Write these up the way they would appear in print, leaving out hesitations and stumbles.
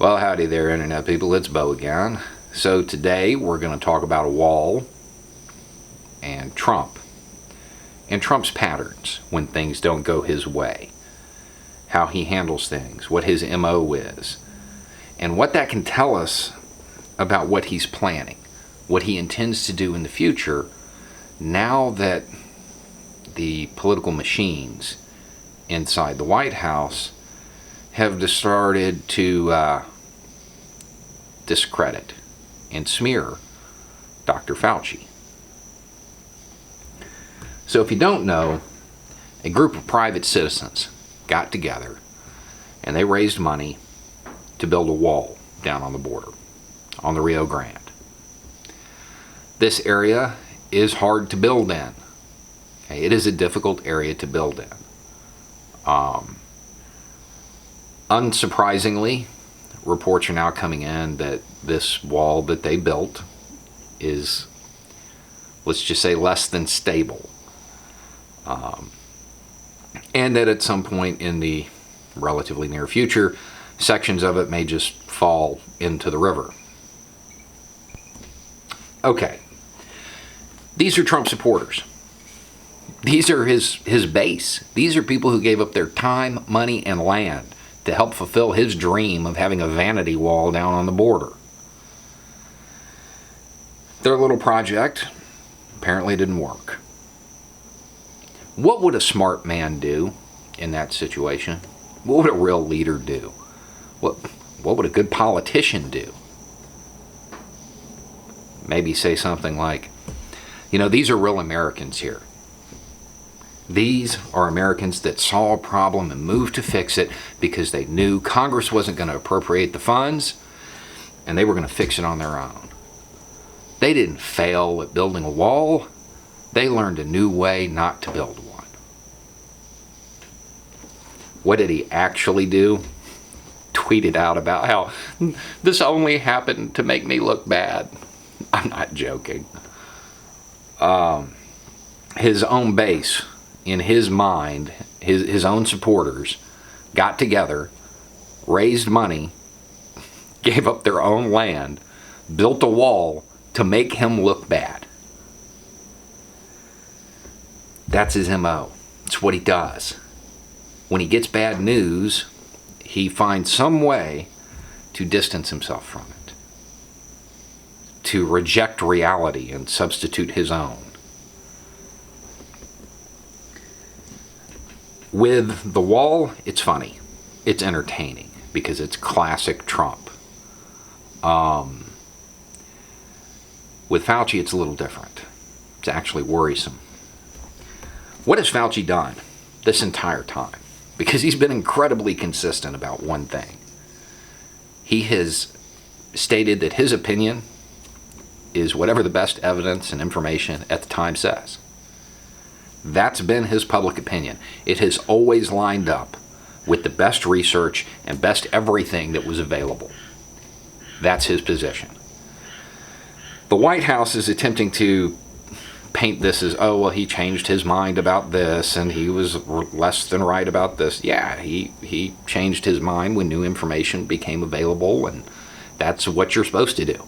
Well, howdy there, Internet people. It's Bo again. So today we're going to talk about a wall and Trump. And Trump's patterns when things don't go his way. How he handles things, what his MO is. And what that can tell us about what he's planning, what he intends to do in the future, now that the political machines inside the White House have started to discredit and smear Dr. Fauci. So if you don't know, a group of private citizens got together and they raised money to build a wall down on the border, on the Rio Grande. This area is hard to build in. Okay, it is a difficult area to build in. Unsurprisingly, reports are now coming in that this wall that they built is, let's just say, less than stable. And that at some point in the relatively near future, sections of it may just fall into the river. Okay. These are Trump supporters. These are his base. These are people who gave up their time, money, and land to help fulfill his dream of having a vanity wall down on the border. Their little project apparently didn't work. What would a smart man do in that situation? What would a real leader do? What would a good politician do? Maybe say something like, these are real Americans here. These are Americans that saw a problem and moved to fix it because they knew Congress wasn't going to appropriate the funds and they were going to fix it on their own. They didn't fail at building a wall. They learned a new way not to build one. What did he actually do? Tweeted out about how this only happened to make me look bad. I'm not joking. His own base, in his mind, his own supporters got together, raised money, gave up their own land, built a wall to make him look bad. That's his MO. It's what he does. When he gets bad news, he finds some way to distance himself from it, to reject reality and substitute his own. With the wall, it's funny. It's entertaining because it's classic Trump. With Fauci, it's a little different. It's actually worrisome. What has Fauci done this entire time? Because he's been incredibly consistent about one thing. He has stated that his opinion is whatever the best evidence and information at the time says. That's been his public opinion. It has always lined up with the best research and best everything that was available. That's his position. The White House is attempting to paint this as, he changed his mind about this and he was less than right about this. Yeah, he changed his mind when new information became available, and that's what you're supposed to do.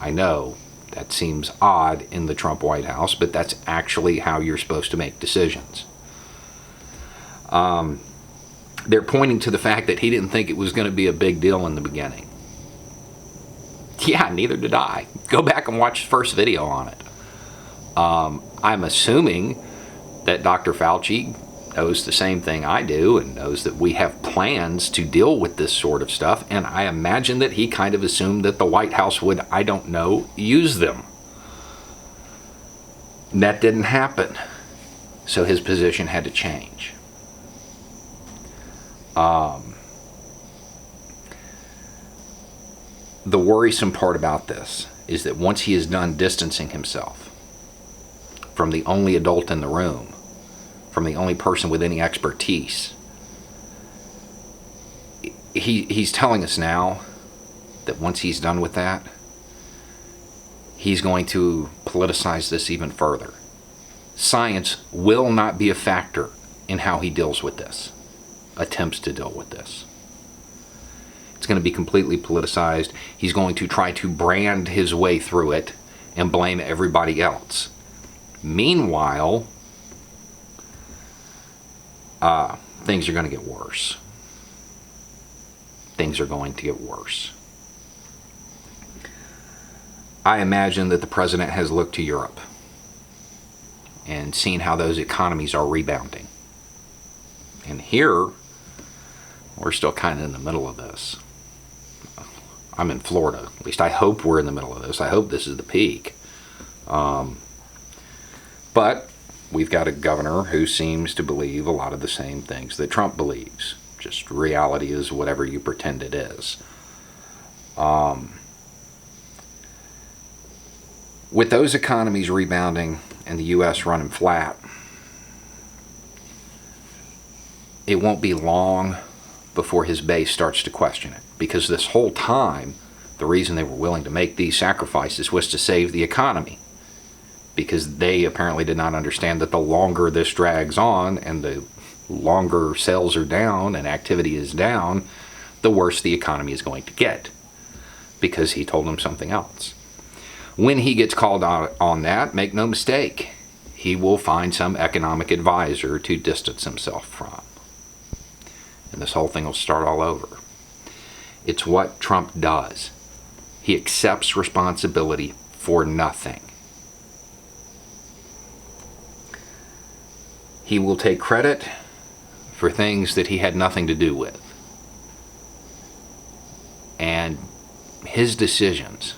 I know that seems odd in the Trump White House, but that's actually how you're supposed to make decisions. They're pointing to the fact that he didn't think it was going to be a big deal in the beginning. Yeah, neither did I. Go back and watch the first video on it. I'm assuming that Dr. Fauci knows the same thing I do and knows that we have plans to deal with this sort of stuff, and I imagine that he kind of assumed that the White House would, use them. That didn't happen, so his position had to change. The worrisome part about this is that once he is done distancing himself from the only adult in the room, from the only person with any expertise, he's telling us now that once he's done with that, he's going to politicize this even further. Science will not be a factor in how he deals with this, attempts to deal with this. It's going to be completely politicized. He's going to try to brand his way through it and blame everybody else. Meanwhile, things are going to get worse. Things are going to get worse. I imagine that the president has looked to Europe and seen how those economies are rebounding. And here, we're still kind of in the middle of this. I'm in Florida. At least I hope we're in the middle of this. I hope this is the peak. But we've got a governor who seems to believe a lot of the same things that Trump believes. Just reality is whatever you pretend it is. With those economies rebounding and the U.S. running flat, it won't be long before his base starts to question it. Because this whole time, the reason they were willing to make these sacrifices was to save the economy. Because they apparently did not understand that the longer this drags on and the longer sales are down and activity is down, the worse the economy is going to get. Because he told them something else. When he gets called out on that, make no mistake, he will find some economic advisor to distance himself from. And this whole thing will start all over. It's what Trump does. He accepts responsibility for nothing. He will take credit for things that he had nothing to do with. And his decisions,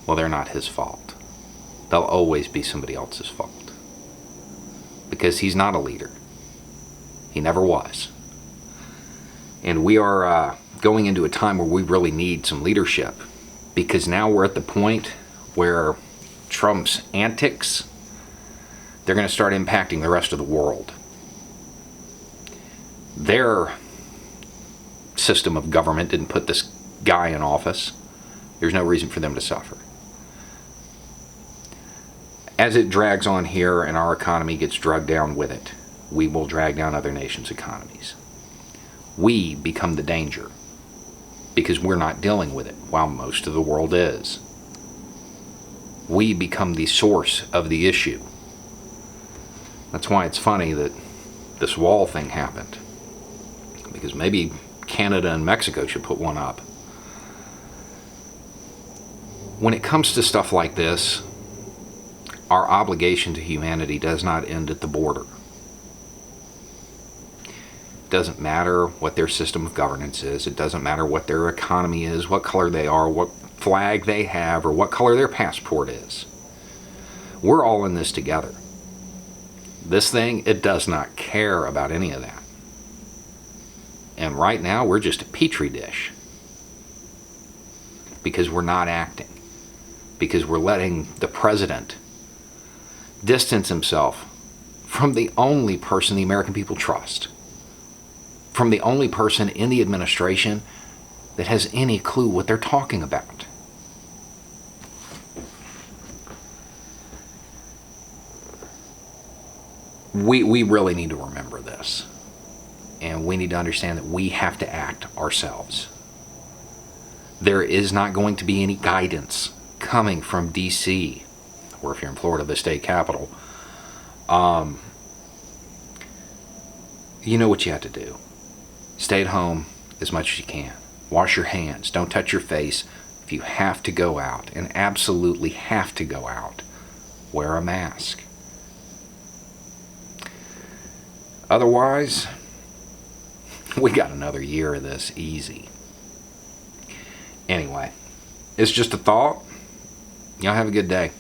well, they're not his fault. They'll always be somebody else's fault. Because he's not a leader. He never was. And we are going into a time where we really need some leadership. Because now we're at the point where Trump's antics, they're going to start impacting the rest of the world. Their system of government didn't put this guy in office. There's no reason for them to suffer. As it drags on here and our economy gets dragged down with it, we will drag down other nations' economies. We become the danger because we're not dealing with it while most of the world is. We become the source of the issue. That's why it's funny that this wall thing happened. Because maybe Canada and Mexico should put one up. When it comes to stuff like this, our obligation to humanity does not end at the border. It doesn't matter what their system of governance is. It doesn't matter what their economy is, what color they are, what flag they have, or what color their passport is. We're all in this together. This thing, it does not care about any of that. And right now, we're just a petri dish. Because we're not acting. Because we're letting the president distance himself from the only person the American people trust. From the only person in the administration that has any clue what they're talking about. We really need to remember this. And we need to understand that we have to act ourselves. There is not going to be any guidance coming from D.C., or if you're in Florida, the state capital. You know what you have to do. Stay at home as much as you can. Wash your hands. Don't touch your face. If you have to go out, and absolutely have to go out, wear a mask. Otherwise, we got another year of this easy. Anyway, it's just a thought. Y'all have a good day.